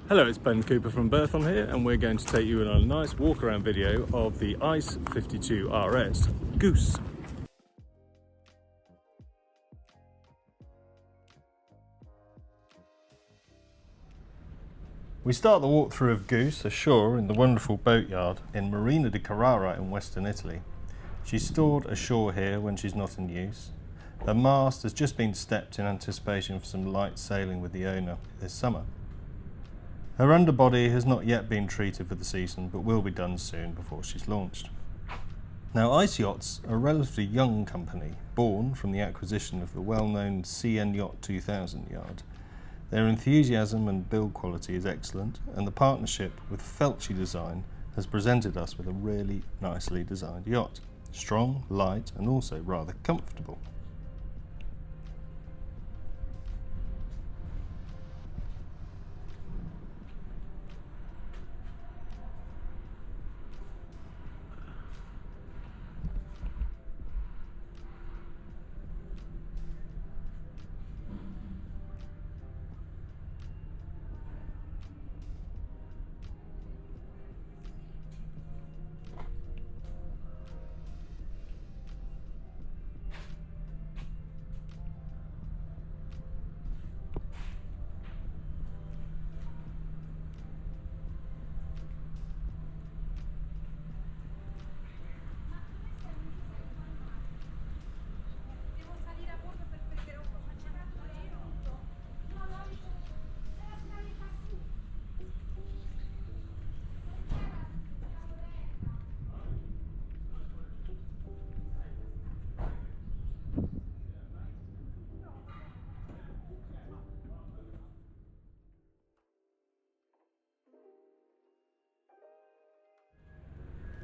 Hello, it's Ben Cooper from Berthon here, and we're going to take you on a nice walk around video of the ICE 52 RS Goose. We start the walkthrough of Goose ashore in the wonderful boatyard in Marina di Carrara in Western Italy. She's stored ashore here when she's not in use. Her mast has just been stepped in anticipation for some light sailing with the owner this summer. Her underbody has not yet been treated for the season, but will be done soon before she's launched. Now, ICE Yachts are a relatively young company, born from the acquisition of the well-known CN Yacht 2000 yard. Their enthusiasm and build quality is excellent, and the partnership with Felci Design has presented us with a really nicely designed yacht. Strong, light, and also rather comfortable.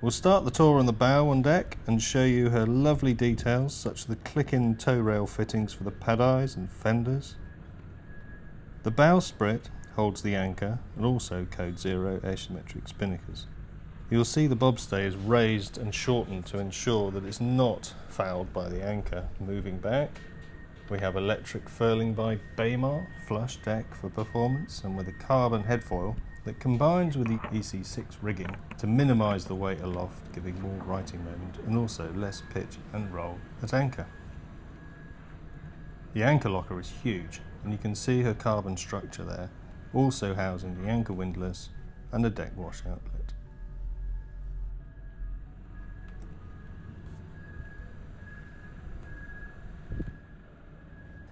We'll start the tour on the bow on deck and show you her lovely details, such as the click-in tow rail fittings for the pad eyes and fenders. The bow sprit holds the anchor and also code 0 asymmetric spinnakers. You'll see the bobstay is raised and shortened to ensure that it's not fouled by the anchor moving back. We have electric furling by Baymar flush deck for performance, and with a carbon headfoil that combines with the EC6 rigging to minimise the weight aloft, giving more righting moment and also less pitch and roll at anchor. The anchor locker is huge, and you can see her carbon structure there, also housing the anchor windlass and a deck wash outlet.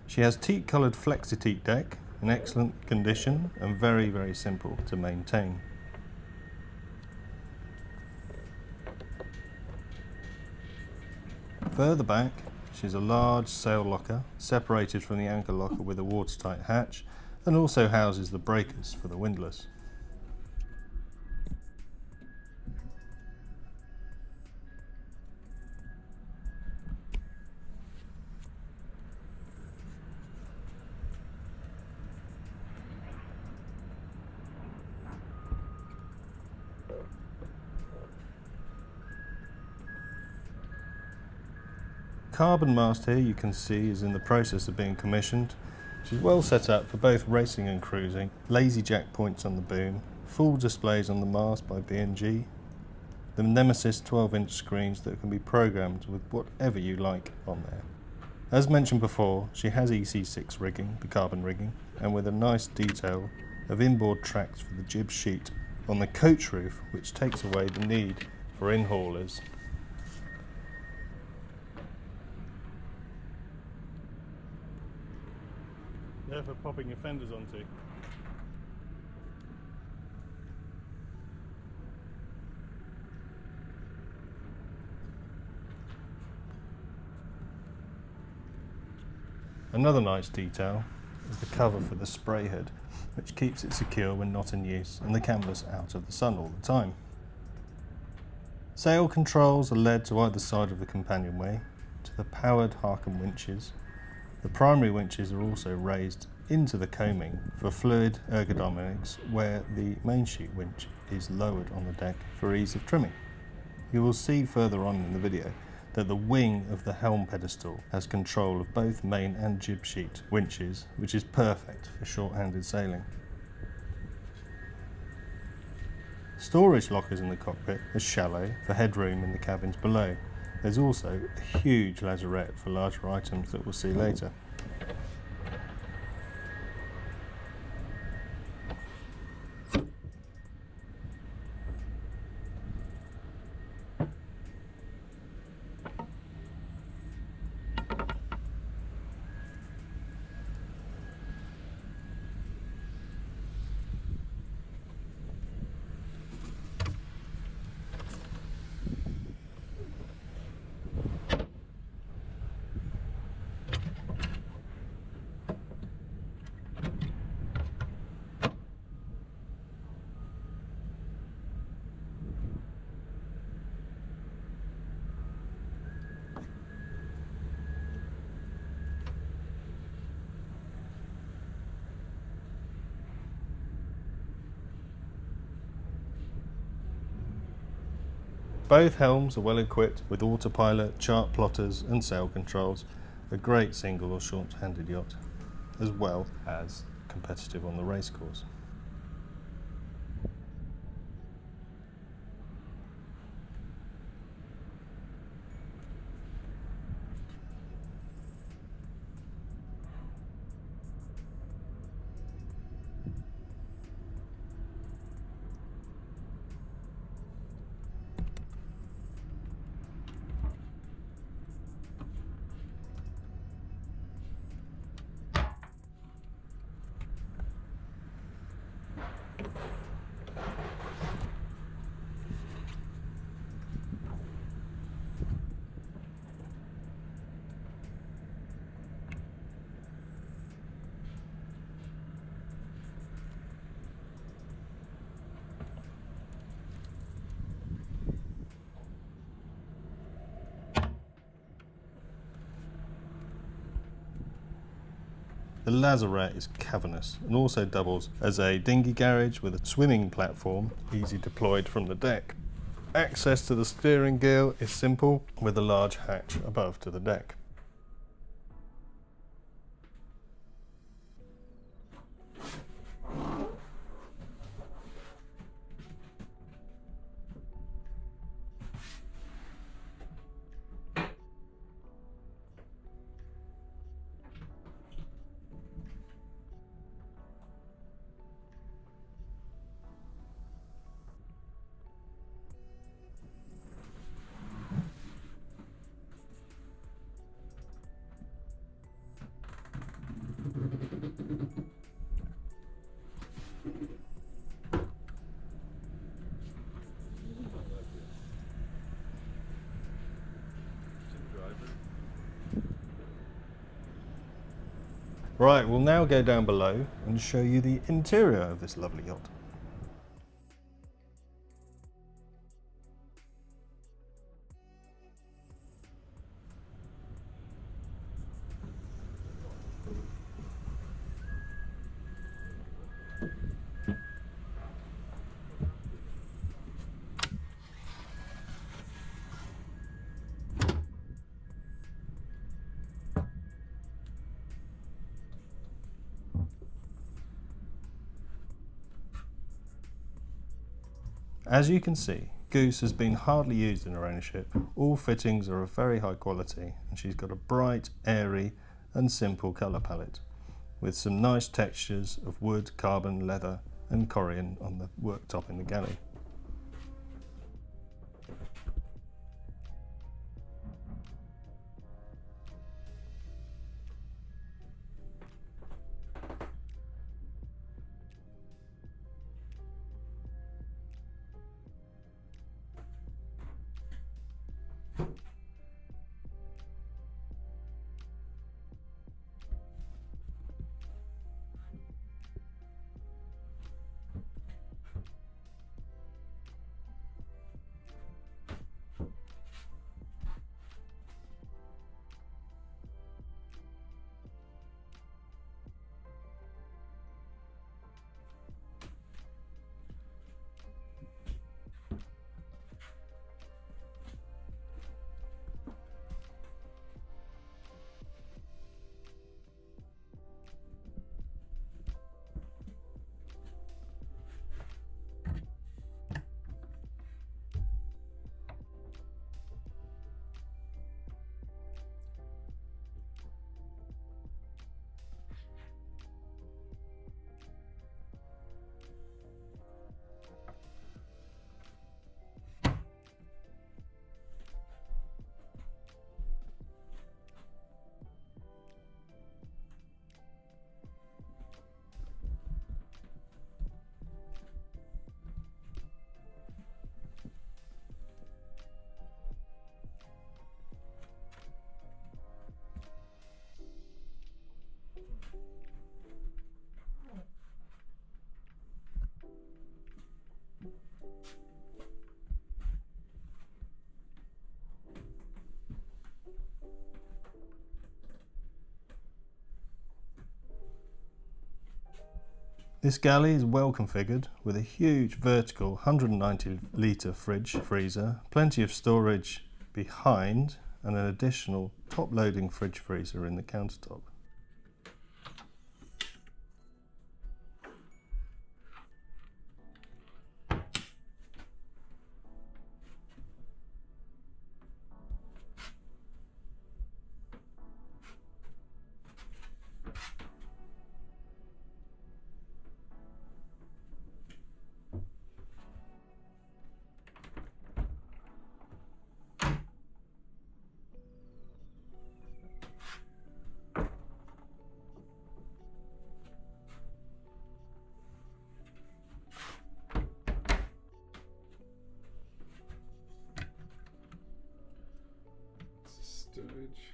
She has teak coloured flexi-teak deck in excellent condition and very simple to maintain. Further back, she has a large sail locker separated from the anchor locker with a watertight hatch, and also houses the breakers for the windlass. Carbon mast here you can see is in the process of being commissioned. She's well set up for both racing and cruising. Lazy jack points on the boom, full displays on the mast by B&G, the Nemesis 12-inch screens that can be programmed with whatever you like on there. As mentioned before, she has EC6 rigging, the carbon rigging, and with a nice detail of inboard tracks for the jib sheet on the coach roof, which takes away the need for in-haulers. There for popping your fenders onto. Another nice detail is the cover for the spray hood, which keeps it secure when not in use and the canvas out of the sun all the time. Sail controls are led to either side of the companionway to the powered Harken winches. The primary winches are also raised into the coaming for fluid ergodynamics, where the main sheet winch is lowered on the deck for ease of trimming. You will see further on in the video that the wing of the helm pedestal has control of both main and jib sheet winches, which is perfect for short-handed sailing. Storage lockers in the cockpit are shallow for headroom in the cabins below. There's also a huge lazarette for larger items that we'll see later. Both helms are well equipped with autopilot, chart plotters and sail controls. A great single or short-handed yacht, as well as competitive on the racecourse. The lazarette is cavernous and also doubles as a dinghy garage with a swimming platform, easy deployed from the deck. Access to the steering gear is simple with a large hatch above to the deck. Right, we'll now go down below and show you the interior of this lovely yacht. As you can see, Goose has been hardly used in her ownership. All fittings are of very high quality and she's got a bright, airy and simple colour palette with some nice textures of wood, carbon, leather and corian on the worktop in the galley. This galley is well configured with a huge vertical 190 litre fridge freezer, plenty of storage behind and an additional top loading fridge freezer in the countertop. Storage.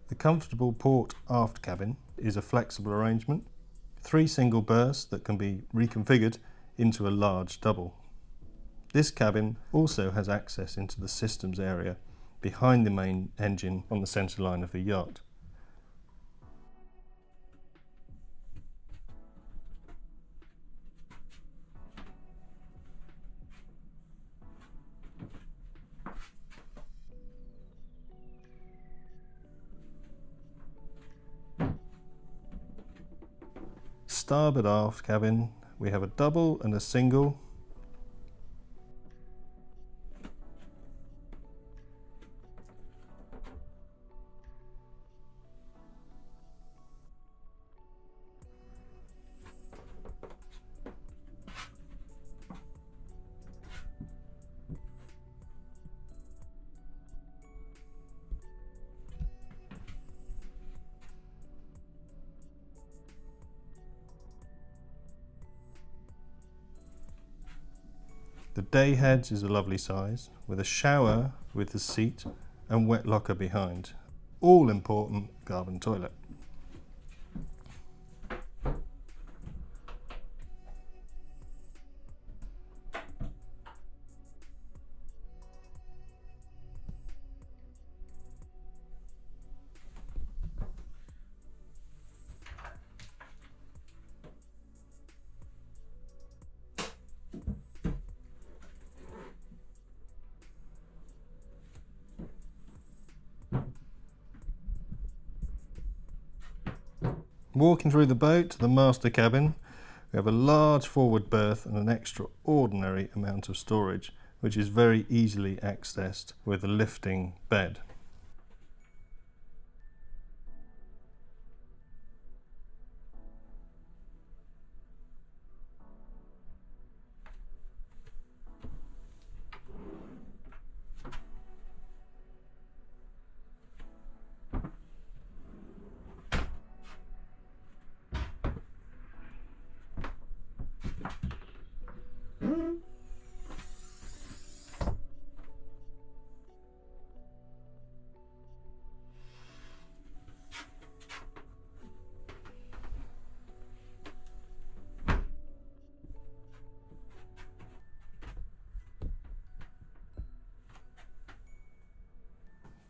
The comfortable port aft cabin is a flexible arrangement, 3 single berths that can be reconfigured into a large double. This cabin also has access into the systems area behind the main engine on the centre line of the yacht. Starboard aft cabin, we have a double and a single. The day heads is a lovely size, with a shower with the seat and wet locker behind. All important garden toilet. Walking through the boat to the master cabin, we have a large forward berth and an extraordinary amount of storage, which is very easily accessed with a lifting bed.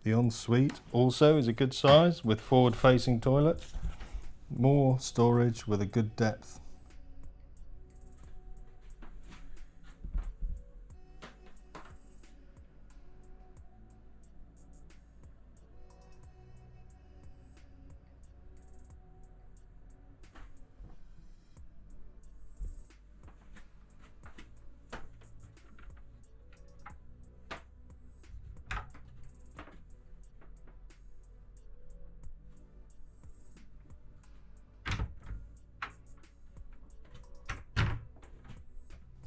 The ensuite also is a good size with forward facing toilet, more storage with a good depth.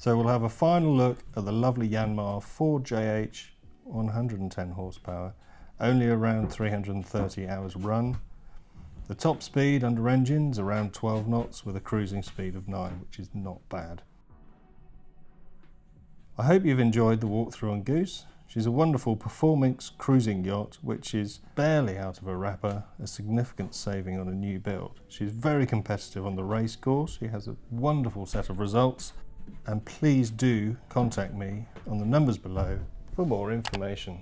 So we'll have a final look at the lovely Yanmar 4JH 110 horsepower, only around 330 hours run. The top speed under engines around 12 knots with a cruising speed of 9, which is not bad. I hope you've enjoyed the walkthrough on Goose. She's a wonderful performance cruising yacht which is barely out of a wrapper, a significant saving on a new build. She's very competitive on the race course, she has a wonderful set of results, and please do contact me on the numbers below for more information.